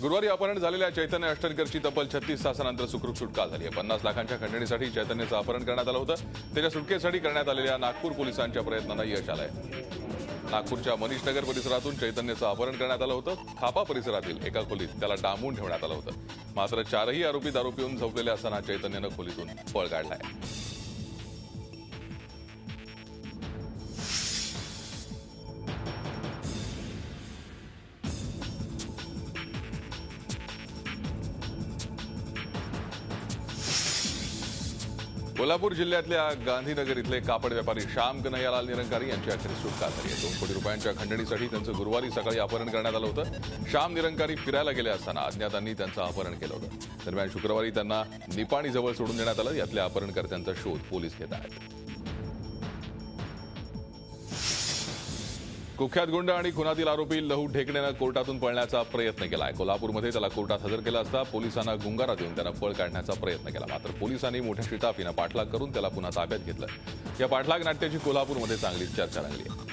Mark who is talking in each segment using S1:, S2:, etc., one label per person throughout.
S1: गुरुवारी अपहरण झालेल्या चैतन्य अष्टनकरची तब्बल 36 तासानंतर सुखरूप सुटका झाली आहे। 50 लाखांच्या खंडणीसाठी चैतन्यचं अपहरण करण्यात आलं होतं। त्याच्या सुटकेसाठी करण्यात आलेल्या नागपूर पोलिसांच्या प्रयत्नांना यश आलंय। नागपूरच्या मनीष नगर परिसरातून चैतन्यचं अपहरण करण्यात आलं होतं। खापा परिसरातील एका खोलीत त्याला डांबून ठेवण्यात आलं होतं। मात्र चारही आरोपी दारू पिऊन झोपलेले असताना चैतन्यनं खोलीतून पळ काढलाय। कोल्हापूर जिल्ह्यातल्या गांधीनगर इथले कापड व्यापारी श्याम कन्हैयालाल निरंकारी यांची अखेर सुटका झाली आहे। 2 कोटी रुपयांच्या खंडणीसाठी त्यांचं गुरुवारी सकाळी अपहरण करण्यात आलं होतं। श्याम निरंकारी फिरायला गेले असताना अज्ञातांनी त्यांचं अपहरण केलं होतं। दरम्यान शुक्रवारी त्यांना निपाणीजवळ सोडून देण्यात आलं। यातल्या अपहरणकर्त्यांचा शोध पोलीस घेत आहेत। कुख्यात गुंड आणि खुनातील आरोपी लहू ढेकणेनं कोर्टातून पळण्याचा प्रयत्न केलाय। कोल्हापूरमध्ये त्याला कोर्टात हजर केलं असता पोलिसांना गुंगारा देऊन त्यानं पळ काढण्याचा प्रयत्न केला। मात्र पोलिसांनी मोठ्या शिटाफीनं पाठलाग करून त्याला पुन्हा ताब्यात घेतलं। या पाठलाग नाट्याची कोल्हापूरमध्ये चांगली चर्चा रंगली आहे।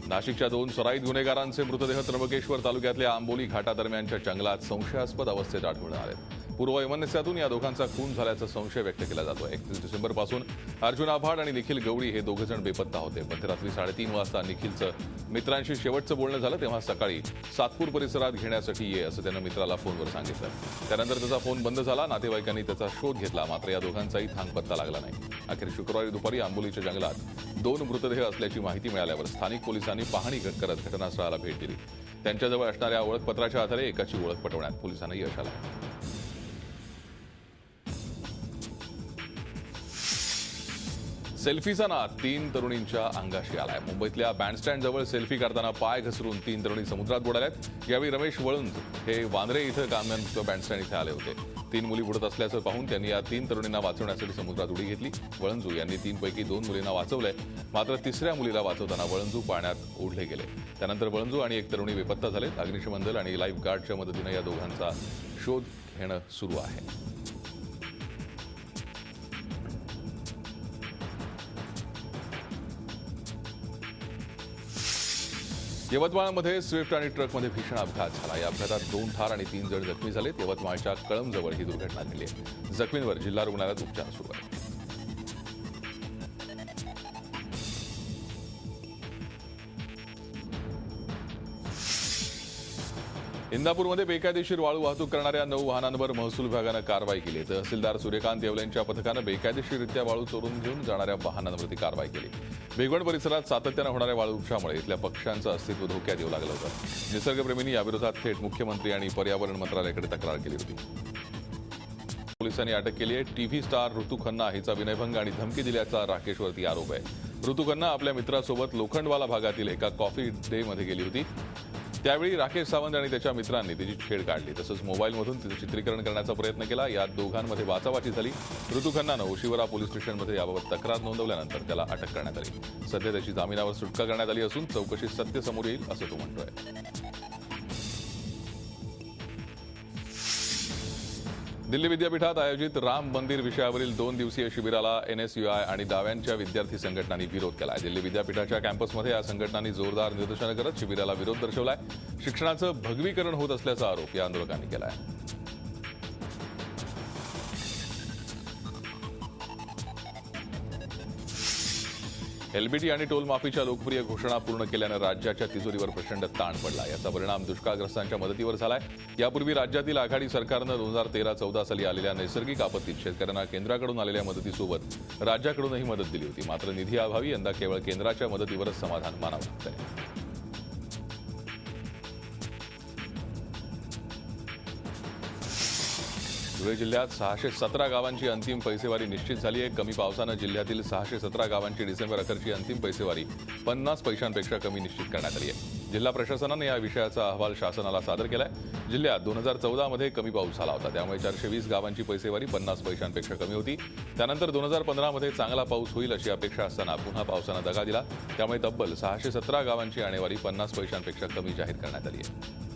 S1: नाशिकच्या 2 सराईत गुन्हेगारांचे मृतदेह त्र्यंबकेश्वर तालुक्यातल्या आंबोली घाटादरम्यानच्या जंगलात संशयास्पद अवस्थेत आढळून आले। पूर्ववैमनस्यातून या दोघांचा खून झाल्याचा संशय व्यक्त केला जातोय। 31 डिसेंबरपासून अर्जुन आव्हाड आणि निखिल गवळी हे दोघे जण बेपत्ता होते। मध्यरात्री 3:30 वाजता निखिलचं मित्रांशी शेवटचं बोलणं झालं तेव्हा सकाळी सातपूर परिसरात घेण्यासाठी ये असं त्यानं मित्राला फोनवर सांगितलं। त्यानंतर त्याचा फोन बंद झाला। नातेवाईकांनी त्याचा शोध घेतला मात्र या दोघांचाही थांगपत्ता लागला नाही। अखेर शुक्रवारी दुपारी आंबोलीच्या जंगलात 2 मृतदेह असल्याची माहिती मिळाल्यावर स्थानिक पोलिसांनी पाहणी करत घटनास्थळाला भेट दिली। त्यांच्याजवळ असणाऱ्या ओळखपत्राच्या आधारे एकाची ओळख पटवण्यात पोलिसांना यश आलं। सेल्फीचा नाद 3 तरुणींच्या अंगाशी आलाय। मुंबईतल्या बँडस्टँड जवळ सेल्फी काढताना पाय घसरून 3 तरुणी समुद्रात बुडाल्यात। यावेळी रमेश वळंज हे वांद्रे इथं कामगार बँडस्टँड इथे आले होते। 3 मुली बुडत असल्याचं पाहून त्यांनी या 3 तरुणींना वाचवण्यासाठी समुद्रात उडी घेतली। वळंजू यांनी 3 पैकी 2 मुलींना वाचवलंय। मात्र 3ऱ्या मुलीला वाचवताना वळंजू पाण्यात ओढले गेले। त्यानंतर वळंजू आणि एक तरुणी बेपत्ता झाले। अग्निशमन दल आणि लाईफ गार्डच्या मदतीनं या दोघांचा शोध घेणं सुरू आहे। यवतमाळमध्ये स्विफ्ट आणि ट्रकमध्ये भीषण अपघात झाला। या अपघातात 2 ठार आणि 3 जण जखमी झालेत। यवतमाळच्या कळंबजवळ ही दुर्घटना घडली आहे। जखमींवर जिल्हा रुग्णालयात उपचार सुरू आहेत। इंदापूरमध्ये बेकायदेशीर वाळू वाहतूक करणाऱ्या 9 वाहनांवर महसूल विभागानं कारवाई केली। तहसीलदार सूर्यकांत येवलेंच्या पथकानं बेकायदेशीररित्या वाळू चोरून घेऊन जाणाऱ्या वाहनांवरती कारवाई केली। बेगवण परिसरात सातत्यानं होणाऱ्या वाळू उपशामुळे इथल्या पक्ष्यांचं अस्तित्व धोक्यात येऊ लागलं होतं। निसर्गप्रेमींनी याविरोधात थेट मुख्यमंत्री आणि पर्यावरण मंत्रालयाकडे तक्रार केली होती। पोलिसांनी अटक केली आहे। टीव्ही स्टार ऋतू खन्ना हिचा विनयभंग आणि धमकी दिल्याचा राकेशवरती आरोप आहे। ऋतू खन्ना आपल्या मित्रासोबत लोखंडवाला भागातील एका कॉफी डे मध्ये गेली होती। त्यावेळी राकेश सावंत आणि त्याच्या मित्रांनी तिची छेड काढली। तसंच मोबाईलमधून तिचं चित्रीकरण करण्याचा प्रयत्न केला। यात दोघांमध्ये वाचावाची झाली। ऋतू खन्नानं ओशिवरा पोलीस स्टेशनमध्ये याबाबत तक्रार नोंदवल्यानंतर त्याला अटक करण्यात आली। सध्या त्याची जामिनावर सुटका करण्यात आली असून चौकशीत सत्य समोर येईल असं तो म्हणतोय। दिल्ली विद्यापीठात आयोजित राम मंदिर विषयावरील 2 दिवसीय शिबिराला एनएसयूआय आणि डाव्यांच्या विद्यार्थी संघटनांनी विरोध केलाय। दिल्ली विद्यापीठाच्या कॅम्पसमध्ये या संघटनांनी जोरदार निदर्शनं करत शिबिराला विरोध दर्शवलाय। शिक्षणाचं भगवीकरण होत असल्याचा आरोप या आंदोलकांनी केलाय। एलबीटी आणि टोल माफीच्या लोकप्रिय घोषणा पूर्ण केल्यानं राज्याच्या तिजोरीवर प्रचंड ताण पडला। याचा परिणाम दुष्काळग्रस्तांच्या मदतीवर झालाय। यापूर्वी राज्यातील आघाडी सरकारनं 2013-14 साली आलेल्या नैसर्गिक आपत्तीत शेतकऱ्यांना केंद्राकडून आलेल्या मदतीसोबत राज्याकडूनही मदत दिली होती। मात्र निधी अभावी यंदा केवळ केंद्राच्या मदतीवरच समाधान मानावं लागतंय। धुळे जिल्ह्यात 617 गावांची अंतिम पैसेवारी निश्चित झाली आहे। कमी पावसानं जिल्ह्यातील 617 गावांची डिसेंबर अखेरची अंतिम पैसेवारी 50 पैशांपेक्षा कमी निश्चित करण्यात आली आहे। जिल्हा प्रशासनाने या विषयाचा अहवाल शासनाला सादर केलाय। जिल्ह्यात 2014 मध्ये कमी पाऊस झाला होता, त्यामुळे 420 गावांची पैसेवारी 50 पैशांपेक्षा कमी होती। त्यानंतर 2015 मध्ये चांगला पाऊस होईल अशी अपेक्षा असताना पुन्हा पावसानं दगा दिला, त्यामुळे तब्बल 617 गावांची आणेवारी 50 पैशांपेक्षा कमी जाहीर करण्यात आली आहे।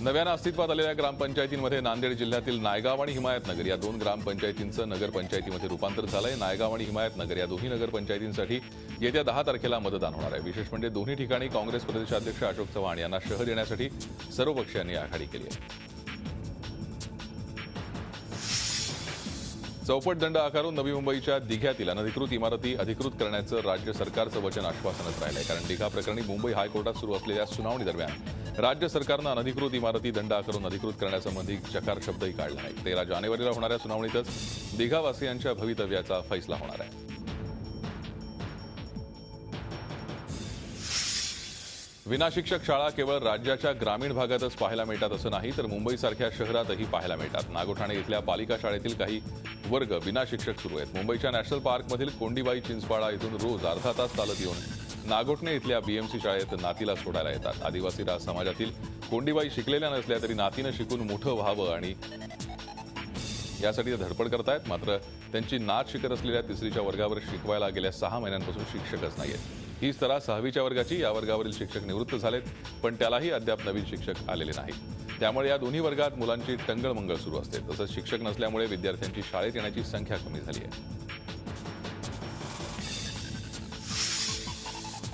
S1: नव्यानं अस्तित्वात आलेल्या ग्रामपंचायतींमध्ये नांदेड जिल्ह्यातील नायगाव आणि हिमायतनगर या दोन ग्रामपंचायतींचं नगरपंचायतीमध्ये रूपांतर झालंय। नायगाव आणि हिमायतनगर या दोन्ही नगरपंचायतींसाठी येत्या 10 तारखेला मतदान होणार आहे। विशेष म्हणजे दोन्ही ठिकाणी काँग्रेस प्रदेशाध्यक्ष अशोक चव्हाण यांना शह देण्यासाठी सर्व पक्षांनी आघाडी केली आहे। चौपट दंड आकारून नवी मुंबईच्या दिघ्यातील अनधिकृत इमारती अधिकृत करण्याचं राज्य सरकारचं वचन आश्वासनच राहिलंय। कारण दिघा प्रकरणी मुंबई हायकोर्टात सुरू असलेल्या सुनावणी दरम्यान राज्य सरकारनं अनधिकृत इमारती दंड आकारून अधिकृत करण्यासंबंधी चकार शब्दही काढला नाही। 13 जानेवारीला होणाऱ्या सुनावणीतच दिघावासियांच्या भवितव्याचा फैसला होणार आहे। विनाशिक्षक शाळा केवळ राज्याच्या ग्रामीण भागातच पाहायला मिळतात असं नाही, तर मुंबईसारख्या शहरातही पाहायला मिळतात। नागोठाणे इथल्या पालिका शाळेतील काही वर्ग विनाशिक्षक सुरू आहेत। मुंबईच्या नॅशनल पार्कमधील कोंडीबाई चिंचपाडा इथून रोज अर्धा तास चालत येऊन नागोठणे इथल्या बीएमसी शाळेत नातीला सोडायला येतात। आदिवासी समाजातील कोंडीबाई शिकलेल्या नसल्या तरी नातीनं शिकून मोठं व्हावं आणि यासाठी धडपड करतायत। मात्र त्यांची नात शिकत असलेल्या 3रीच्या वर्गावर शिकवायला गेल्या 6 महिन्यांपासून शिक्षकच नाहीयेत। हीच तऱ्हा 6वीच्या वर्गाची या वर्गावरील शिक्षक निवृत्त झालेत, पण त्यालाही अद्याप नवीन शिक्षक आलेले नाहीत। त्यामुळे या दोन्ही वर्गात मुलांची टंगळमंगळ सुरू असते। तसंच शिक्षक नसल्यामुळे विद्यार्थ्यांची शाळेत येण्याची संख्या कमी झाली आहे।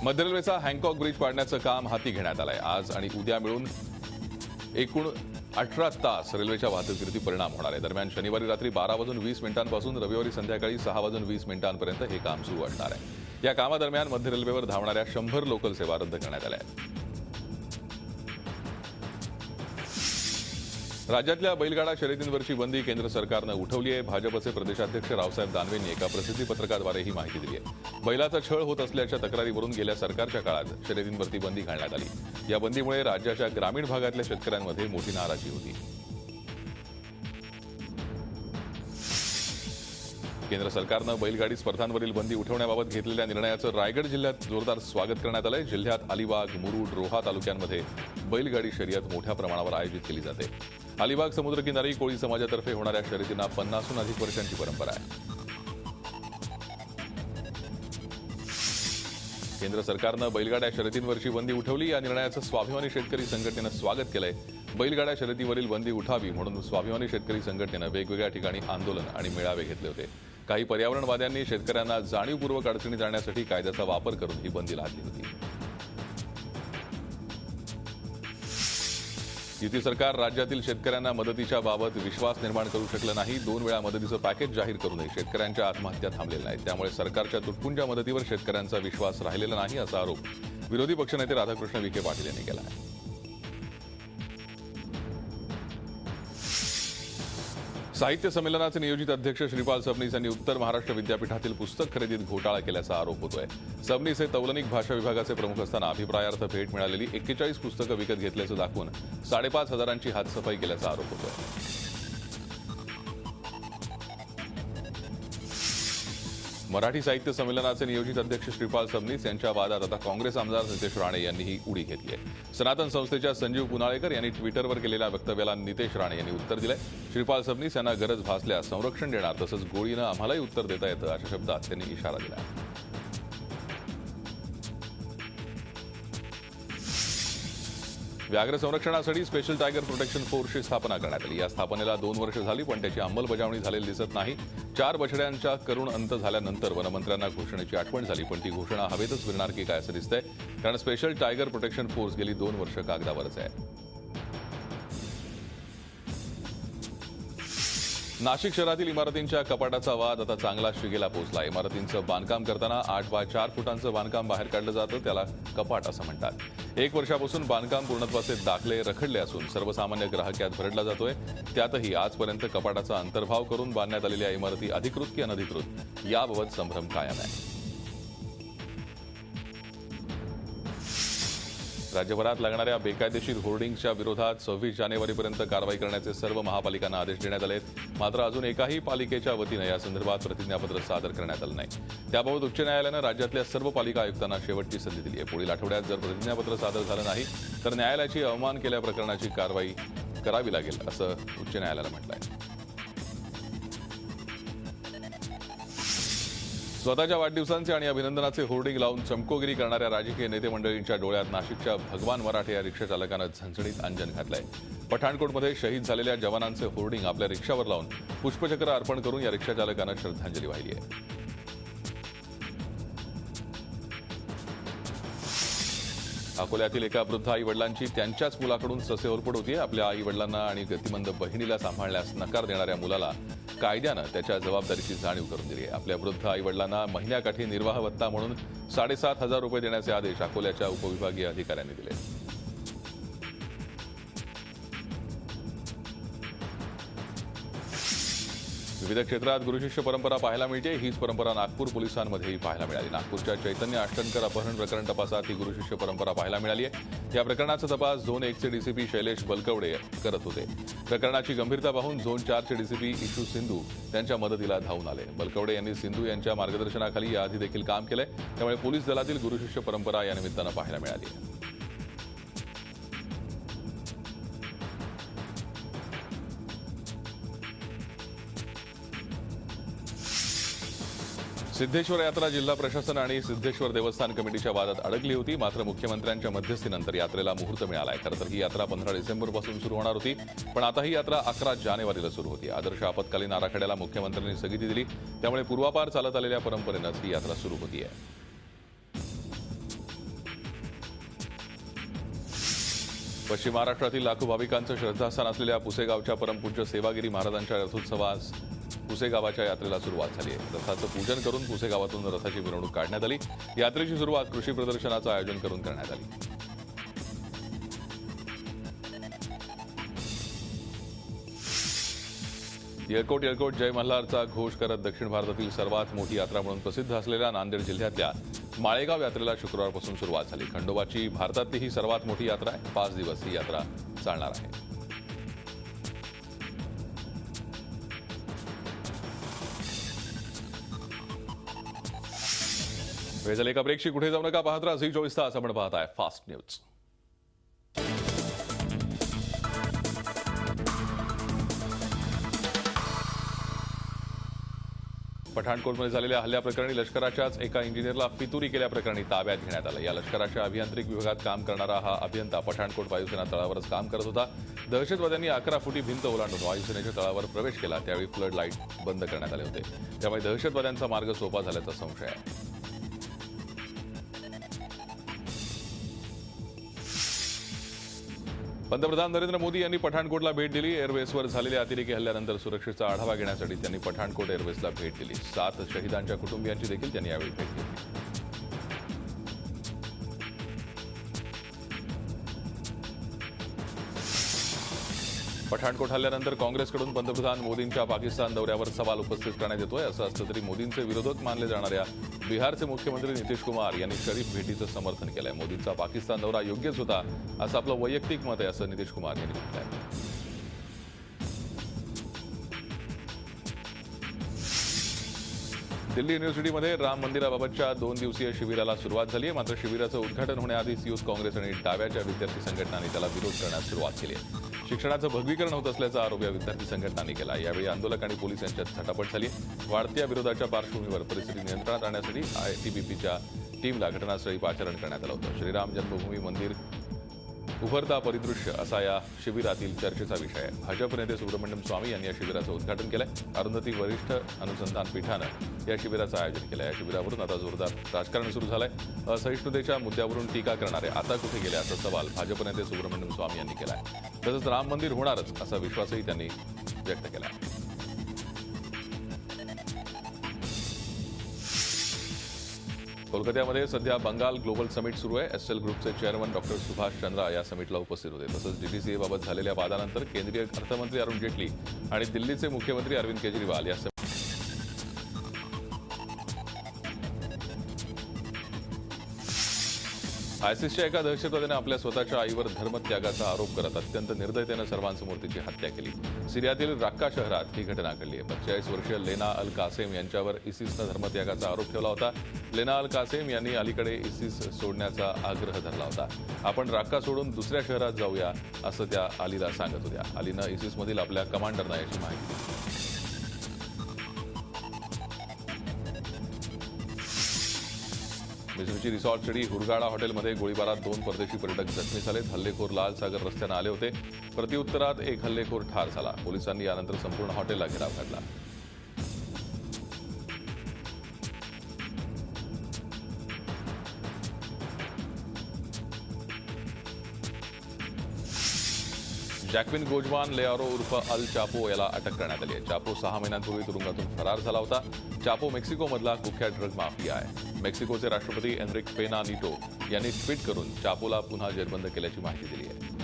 S1: मध्य रेल्वेचा हँकॉक ब्रिज पाडण्याचं काम हाती घेण्यात आलंय। आज आणि उद्या मिळून एकूण 18 तास रेल्वेच्या वाहतुकीवरती परिणाम होणार आहे। दरम्यान शनिवारी रात्री 12:20 पासून रविवारी संध्याकाळी 6:20 हे काम सुरू असणार आहे। या कामादरम्यान मध्य रेल्वेवर धावणाऱ्या 100 लोकल सेवा रद्द करण्यात आल्या आहेत। राज्यातल्या बैलगाडा शर्यतींवरची बंदी केंद्र सरकारनं उठवली आहे। भाजपचे प्रदेशाध्यक्ष रावसाहेब दानवेंनी एका प्रसिद्धी पत्रकाद्वारे ही माहिती दिली आहे। बैलाचा छळ होत असल्याच्या तक्रारीवरून गेल्या सरकारच्या काळात शर्यतींवरती बंदी घालण्यात आली। या बंदीमुळे राज्याच्या ग्रामीण भागातल्या शेतकऱ्यांमध्ये मोठी नाराजी होती। केंद्र सरकारनं बैलगाडी स्पर्धांवरील बंदी उठवण्याबाबत घेतलेल्या निर्णयाचं रायगड जिल्ह्यात जोरदार स्वागत करण्यात आलंय। जिल्ह्यात अलिबाग, मुरुड, रोहा तालुक्यांमध्ये बैलगाडी शर्यत मोठ्या प्रमाणावर आयोजित केली जाते। अलिबाग समुद्रकिनारी कोळी समाजातर्फे होणाऱ्या शर्यतींना 50हून अधिक वर्षांची परंपरा आहे। केंद्र सरकारनं बैलगाड्या शर्यतींवरची बंदी उठवली। या निर्णयाचं स्वाभिमानी शेतकरी संघटनेनं स्वागत केलंय। बैलगाड्या शर्यतीवरील बंदी उठावी म्हणून स्वाभिमानी शेतकरी संघटनेनं वेगवेगळ्या ठिकाणी आंदोलन आणि मेळावे घेतले होते। काही पर्यावरणवाद्यांनी शेतकऱ्यांना जाणीवपूर्वक अडचणीत आणण्यासाठी कायद्याचा वापर करून ही बंदी लादली होती। युती सरकार राज्यातील शेतकऱ्यांना मदतीच्या बाबत विश्वास निर्माण करू शकलं नाही। 2 वेळा मदतीचं पॅकेज जाहीर करूनही शेतकऱ्यांच्या आत्महत्या थांबलेल्या नाहीत। त्यामुळे सरकारच्या तुटपुंज्या मदतीवर शेतकऱ्यांचा विश्वास राहिलेला नाही असा आरोप विरोधी पक्षनेते राधाकृष्ण विखे पाटील यांनी केला आहे। साहित्य संमेलनाचे नियोजित अध्यक्ष श्रीपाल सबनीस यांनी उत्तर महाराष्ट्र विद्यापीठातील पुस्तक खरेदीत घोटाळा केल्याचा आरोप होतोय। सबनीस हे तौलनिक भाषा विभागाचे प्रमुख असताना अभिप्रायार्थ भेट मिळालेली 41 पुस्तकं विकत घेतल्याचं दाखवून 5,500ची हातसफाई केल्याचा आरोप होतोय। मराठी साहित्य संमेलनाचे नियोजित अध्यक्ष श्रीपाल सबनीस यांच्या वादात आता काँग्रेस आमदार नितेश राणे यांनी ही उडी घेतली आहे। सनातन संस्थेच्या संजीव पुनाळेकर यांनी ट्विटरवर केलेल्या वक्तव्याला नितेश राणे यांनी उत्तर दिलंय। श्रीपाल सबनीस यांना गरज भासल्यास संरक्षण देणार, तसंच गोळीनं आम्हालाही उत्तर देता येतं अशा शब्दात त्यांनी इशारा दिला। व्याघ्र संरक्षणासाठी स्पेशल टायगर प्रोटेक्शन फोर्सची स्थापना करण्यात आली। या स्थापनेला 2 वर्ष झाली, पण त्याची अंमलबजावणी झालेली दिसत नाही। 4 बछड्यांचा करुण अंत झाल्यानंतर वनमंत्र्यांना घोषणेची आठवण झाली, पण ती घोषणा हवेतच फिरणार की काय असं दिसतंय। कारण स्पेशल टायगर प्रोटेक्शन फोर्स गेली 2 वर्ष कागदावरच आहे। नाशिक शहरातील इमारतींच्या कपाटाचा वाद आता चांगला शिगेला पोहोचला। इमारतींचं बांधकाम करताना 8x4 फुटांचं बांधकाम बाहेर काढलं जातं, त्याला कपाट असं म्हणतात। 1 वर्षापासून बांधकाम पूर्णत्वाचे दाखले रखडले असून सर्वसामान्य ग्राहक यात भरडला जातोय। त्यातही आजपर्यंत कपाटाचा अंतर्भाव करून बांधण्यात आलेल्या इमारती अधिकृत की अनधिकृत याबाबत संभ्रम कायम आहे। राज्यभरात लागणाऱ्या बेकायदेशीर होर्डिंग्सच्या विरोधात 26 जानेवारीपर्यंत कारवाई करण्याचे सर्व महापालिकांना आदेश देण्यात आले आहेत। मात्र अजून एकाही पालिकेच्या वतीनं या संदर्भात प्रतिज्ञापत्र सादर करण्यात आलं नाही। त्याबाबत उच्च न्यायालयानं राज्यातल्या सर्व पालिका आयुक्तांना शेवटची संधी दिली आहे। पुढील आठवड्यात जर प्रतिज्ञापत्र सादर झालं नाही तर न्यायालयाची अवमान केल्या प्रकरणाची कारवाई करावी लागेल असं उच्च न्यायालयानं म्हटलं आहे। स्वतःच्या वाढदिवसांचे आणि अभिनंदनाचे होर्डिंग लावून चमकोगिरी करणाऱ्या राजकीय नेते मंडळींच्या डोळ्यात नाशिकच्या भगवान मराठे या रिक्षा चालकानं झणझणीत अंजन घातलंय। पठाणकोटमध्ये शहीद झालेल्या जवानांचे होर्डिंग आपल्या रिक्षावर लावून पुष्पचक्र अर्पण करून या रिक्षाचालकानं श्रद्धांजली वाहिली आहे. अकोल्यातील एका वृद्ध आई वडिलांची त्यांच्याच मुलाकडून ससेहोरपड होती. आपल्या आई वडिलांना आणि गतिमंद बहिणीला सांभाळण्यास नकार देणाऱ्या मुलाला कायद्यानं त्याच्या जबाबदारीची जाणीव करून दिली आहे. आपल्या वृद्ध आई वडिलांना महिन्याकाठी निर्वाह भत्ता म्हणून 7,500 रुपये देण्याचे आदेश अकोल्याच्या उपविभागीय अधिकाऱ्यांनी दिले. विविध क्षेत्रात गुरुशिष्य परंपरा पाहायला मिळते. हीच परंपरा नागपूर पोलिसांमध्येही पाहायला मिळाली. नागपूरच्या चैतन्य अष्टनकर अपहरण प्रकरण तपासात ही गुरुशिष्य परंपरा पाहायला मिळाली आहे. या प्रकरणाचा तपास झोन 1चे डीसीपी शैलेश बलकवडे करत होते. प्रकरणाची गंभीरता पाहून झोन 4चे डीसीपी इशू सिंधू त्यांच्या मदतीला धावून आले. बलकवडे यांनी सिंधू यांच्या मार्गदर्शनाखाली याआधी देखील काम केलंय. त्यामुळे पोलीस दलातील गुरुशिष्य परंपरा या निमित्तानं पाहायला मिळाली. सिद्धेश्वर यात्रा जिल्हा प्रशासन आणि सिद्धेश्वर देवस्थान कमिटीच्या वादात अडकली होती. मात्र मुख्यमंत्र्यांच्या मध्यस्थीनंतर यात्रेला मुहूर्त मिळाला आहे. खरं तर ही यात्रा 15 डिसेंबरपासून सुरू होणार होती, पण आता ही यात्रा 11 जानेवारीला सुरू होती. आदर्श आपत्कालीन आराखड्याला मुख्यमंत्र्यांनी स्थगिती दिली. त्यामुळे पूर्वापार चालत आलेल्या परंपरेनंच ही यात्रा सुरू होतीये. पश्चिम महाराष्ट्रातील लाखो भाविकांचं श्रद्धास्थान असलेल्या पुसेगावच्या परमपूज्य सेवागिरी महाराजांच्या रथोत्सवास पुसेगावाच्या यात्रेला सुरुवात झाली आहे. रथाचं पूजन करून पुसेगावातून रथाची मिरवणूक काढण्यात आली. यात्रेची सुरुवात कृषी प्रदर्शनाचं आयोजन करून करण्यात आली. येळकोट येळकोट जय मल्हारचा घोष करत दक्षिण भारतातील सर्वात मोठी यात्रा म्हणून प्रसिद्ध असलेल्या नांदेड जिल्ह्यातल्या माळेगाव यात्रेला शुक्रवारपासून सुरुवात झाली. खंडोबाची भारतातली ही सर्वात मोठी यात्रा आहे. 5 दिवस ही यात्रा चालणार आहे. वेळ झाली एका ब्रेकची. कुठे जाऊ नका, पाहत राहा झी 24 तास. आपण पाहताय फास्ट न्यूज. पठाणकोटमध्ये झालेल्या हल्ल्याप्रकरणी लष्कराच्याच एका इंजिनियरला फितुरी केल्याप्रकरणी ताब्यात घेण्यात आलं. या लष्कराच्या अभियांत्रिक विभागात काम करणारा हा अभियंता पठाणकोट वायुसेना तळावरच काम करत होता. दहशतवाद्यांनी 11 फुटी भिंत ओलांडून वायुसेनेच्या तळावर प्रवेश केला. त्यावेळी फ्लड लाईट बंद करण्यात आले होते. त्यामुळे दहशतवाद्यांचा मार्ग सोपा झाल्याचा संशय आहे. पंतप्रधान नरेंद्र मोदी यांनी पठाणकोटला भेट दिली. एअरवेसवर झालेल्या अतिरेकी हल्ल्यानंतर सुरक्षेचा आढावा घेण्यासाठी त्यांनी पठाणकोट एअरवेसला भेट दिली. 7 शहीदांच्या कुटुंबियांची देखील त्यांनी यावेळी भेट घेतली. पठाणकोट हल्ल्यानंतर काँग्रेसकडून पंतप्रधान मोदींच्या पाकिस्तान दौऱ्यावर सवाल उपस्थित करण्यात येतोय. असं असलं तरी मोदींचे विरोधक मानले जाणाऱ्या बिहारचे मुख्यमंत्री नितीश कुमार यांनी शरीफ भेटीचं समर्थन केलंय. मोदींचा पाकिस्तान दौरा योग्यच होता असं आपलं वैयक्तिक मत आहे, असं नितीश कुमार यांनी म्हटलंय. दिल्ली युनिव्हर्सिटीमध्ये राम मंदिराबाबतच्या 2 दिवसीय शिबिराला सुरुवात झाली आहे. मात्र शिबिराचं उद्घाटन होण्याआधीच युथ काँग्रेस आणि डाव्याच्या विद्यार्थी संघटनांनी त्याला विरोध करण्यास सुरुवात केली आहे. शिक्षणाचं भगवीकरण होत असल्याचा आरोप या विद्यार्थी संघटनांनी केला. यावेळी आंदोलक आणि पोलीस यांच्यात झटापट झाली. वाढत्या विरोधाच्या पार्श्वभूमीवर परिस्थिती नियंत्रणात आणण्यासाठी आयटीबीपीच्या टीमला घटनास्थळी पाचारण करण्यात आलं होतं. श्रीराम जन्मभूमी मंदिर उभरता परिदृश्य असा या शिबिरातील चर्चेचा विषय आहे. भाजप नेते सुब्रमण्यम स्वामी यांनी या शिबिराचं उद्घाटन केलंय. अरुंधती वरिष्ठ अनुसंधान पीठानं या शिबिराचं आयोजन केलं. या शिबिरावरून आता जोरदार राजकारण सुरू झालंय. असहिष्णुतेच्या मुद्द्यावरून टीका करणारे आता कुठे गेले असा सवाल भाजप नेते सुब्रमण्यम स्वामी यांनी केलाय. तसंच राम मंदिर होणारच असा विश्वासही त्यांनी व्यक्त केला. कोलकात्यामध्ये सध्या बंगाल ग्लोबल समिट सुरू आहे. एसएल ग्रुपचे चेअरमन डॉक्टर सुभाष चंद्रा या समिटला उपस्थित होते. तसंच डीडीसीएबाबत झालेल्या वादानंतर केंद्रीय अर्थमंत्री अरुण जेटली आणि दिल्लीचे मुख्यमंत्री अरविंद केजरीवाल या आयसिसच्या एका दहशतवाद्याने आपल्या स्वतःच्या आईवर धर्मत्यागाचा आरोप करत अत्यंत निर्दयतेनं सर्वांसमोर तिची हत्या केली. सिरियातील राक्का शहरात ही घटना घडली आहे. 45 वर्षीय लेना अल कासेम यांच्यावर इसिसनं धर्मत्यागाचा आरोप ठेवला होता. लेना अल कासेम यांनी अलीकडे इसिस सोडण्याचा आग्रह धरला होता. आपण राक्का सोडून दुसऱ्या शहरात जाऊया असं त्या अलीला सांगत होत्या. अलीनं इसिसमधील आपल्या कमांडरना याची माहिती दिली. मिसळची रिसॉर्ट सिटी हुरगाडा हॉटेलमध्ये गोळीबारात 2 परदेशी पर्यटक जखमी झालेत. हल्लेखोर लाल सागर रस्त्यानं आले होते. प्रत्युत्तरात एक हल्लेखोर ठार झाला. पोलिसांनी यानंतर संपूर्ण हॉटेलला घेराव घातला. जॅक्विन गोजवान लेआरो उर्फ अल चापो याला अटक करण्यात आली आहे. चापो 6 महिन्यांपूर्वी तुरुंगातून फरार झाला होता. चापो मेक्सिकोमधला कुख्यात ड्रग माफिया आहे. मेक्सिकोचे राष्ट्रपती एनरिक पेना नीटो यांनी ट्विट करून चापोला पुन्हा जेरबंद केल्याची माहिती दिली आहे.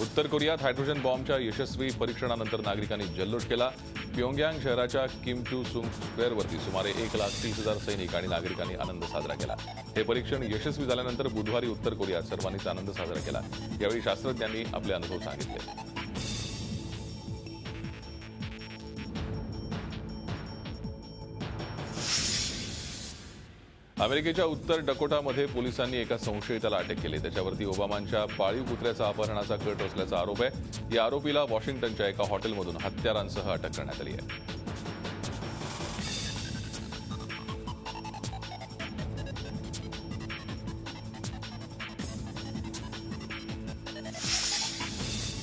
S1: उत्तर कोरियात हायड्रोजन बॉम्बच्या यशस्वी परीक्षणानंतर नागरिकांनी जल्लोष केला. प्योंगयांग शहराच्या किम टू सुंग स्क्वेअरवरती सुमारे 1,30,000 सैनिक आणि नागरिकांनी आनंद साजरा केला. हे परीक्षण यशस्वी झाल्यानंतर बुधवारी उत्तर कोरियात सर्वांनीच आनंद साजरा केला. यावेळी शास्त्रज्ञांनी आपले अनुभव सांगितले. अमेरिकेच्या उत्तर डकोटामध्ये पोलिसांनी एका संशयिताला अटक केली. त्याच्यावरती ओबामांच्या पाळीव कुत्र्याचा अपहरणाचा कट रचल्याचा आरोप आहे. या आरोपीला वॉशिंग्टनच्या एका हॉटेलमधून हत्यारांसह अटक करण्यात आली आहे.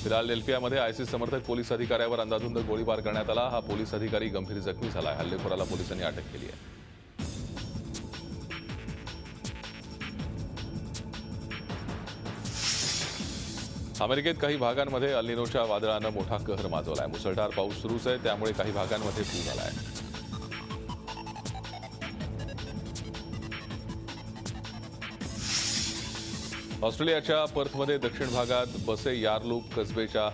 S1: फिलाडेल्फियामध्ये आयसिस समर्थक पोलीस अधिकाऱ्यावर अंदाधुंद गोळीबार करण्यात आला. हा पोलीस अधिकारी गंभीर जखमी झाला. हल्लेखोराला पोलिसांनी अटक केली आहे. अमेरिकेत काही भागांमध्ये अल निनोच्या वादळानं मोठा कहर माजवलाय. मुसळधार पाऊस सुरूच आहे, त्यामुळे काही भागांमध्ये पूर आलाय. ऑस्ट्रेलियाच्या पर्थमध्ये दक्षिण भागात बसे यारलूप कसबेच्या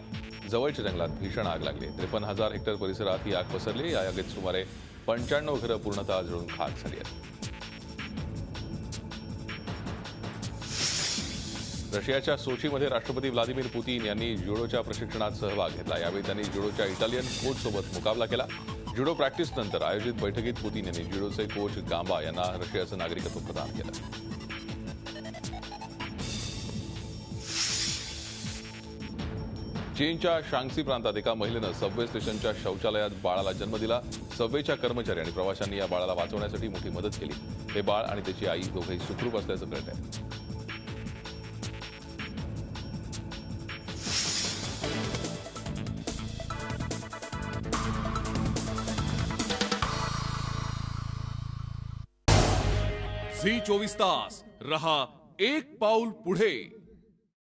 S1: जवळच्या जंगलात भीषण आग लागली. 53,000 हेक्टर परिसरात ही आग पसरली. या आगीत सुमारे 95 घरं पूर्णतः जळून खाक झाली आहेत. रशियाच्या सोचीमध्ये राष्ट्रपती व्लादिमीर पुतीन यांनी ज्युडोच्या प्रशिक्षणात सहभाग घेतला. यावेळी त्यांनी ज्युडोच्या इटालियन कोचसोबत मुकाबला केला. ज्युडो प्रॅक्टिसनंतर आयोजित बैठकीत पुतीन यांनी ज्युडोचे कोच गांबा यांना रशियाचं नागरिकत्व प्रदान केलं. चीनच्या शांग्सी प्रांतात एका महिलेनं सबवे स्टेशनच्या शौचालयात बाळाला जन्म दिला. सबवेच्या कर्मचारी आणि प्रवाशांनी या बाळाला वाचवण्यासाठी मोठी मदत केली. हे बाळ आणि त्याची आई दोघेही सुखरूप असल्याचं कळत आहे.
S2: झी 24 तास रहा एक पाऊल पुढे.